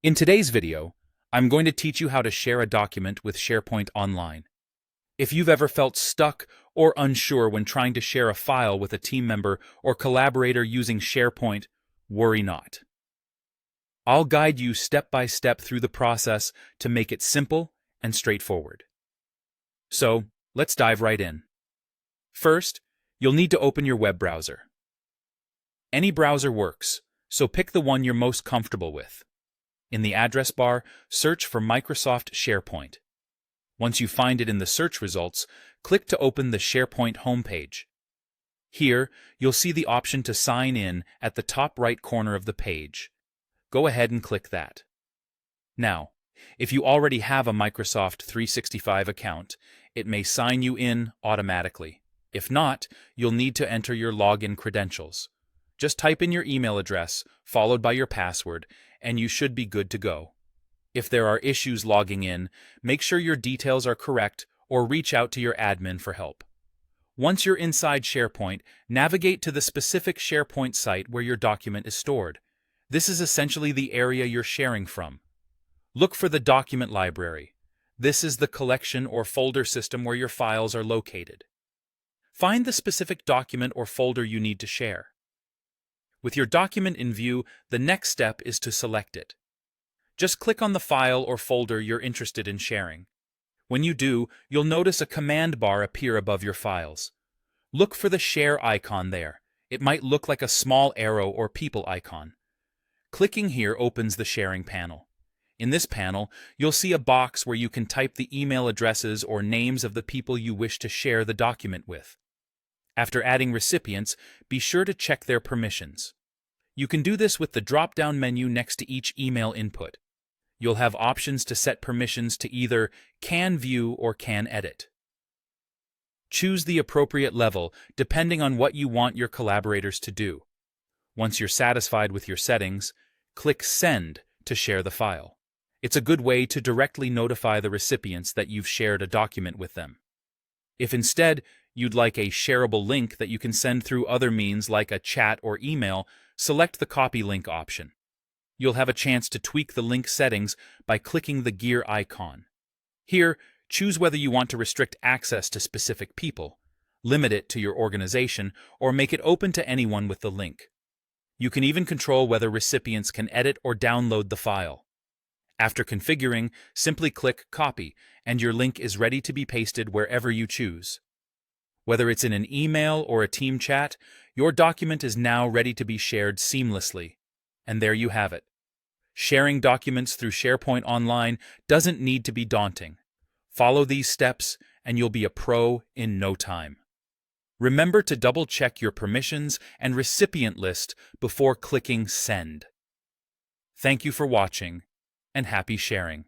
In today's video, I'm going to teach you how to share a document with SharePoint Online. If you've ever felt stuck or unsure when trying to share a file with a team member or collaborator using SharePoint, worry not. I'll guide you step by step through the process to make it simple and straightforward. So, let's dive right in. First, you'll need to open your web browser. Any browser works, so pick the one you're most comfortable with. In the address bar, search for Microsoft SharePoint. Once you find it in the search results, click to open the SharePoint homepage. Here, you'll see the option to sign in at the top right corner of the page. Go ahead and click that. Now, if you already have a Microsoft 365 account, it may sign you in automatically. If not, you'll need to enter your login credentials. Just type in your email address, followed by your password, and you should be good to go. If there are issues logging in, make sure your details are correct or reach out to your admin for help. Once you're inside SharePoint, navigate to the specific SharePoint site where your document is stored. This is essentially the area you're sharing from. Look for the document library. This is the collection or folder system where your files are located. Find the specific document or folder you need to share. With your document in view, the next step is to select it. Just click on the file or folder you're interested in sharing. When you do, you'll notice a command bar appear above your files. Look for the share icon there. It might look like a small arrow or people icon. Clicking here opens the sharing panel. In this panel, you'll see a box where you can type the email addresses or names of the people you wish to share the document with. After adding recipients, be sure to check their permissions. You can do this with the drop-down menu next to each email input. You'll have options to set permissions to either can view or can edit. Choose the appropriate level depending on what you want your collaborators to do. Once you're satisfied with your settings, click Send to share the file. It's a good way to directly notify the recipients that you've shared a document with them. If instead you'd like a shareable link that you can send through other means like a chat or email, select the Copy Link option. You'll have a chance to tweak the link settings by clicking the gear icon. Here, choose whether you want to restrict access to specific people, limit it to your organization, or make it open to anyone with the link. You can even control whether recipients can edit or download the file. After configuring, simply click Copy, and your link is ready to be pasted wherever you choose. Whether it's in an email or a team chat, your document is now ready to be shared seamlessly. And there you have it. Sharing documents through SharePoint Online doesn't need to be daunting. Follow these steps, and you'll be a pro in no time. Remember to double-check your permissions and recipient list before clicking Send. Thank you for watching, and happy sharing.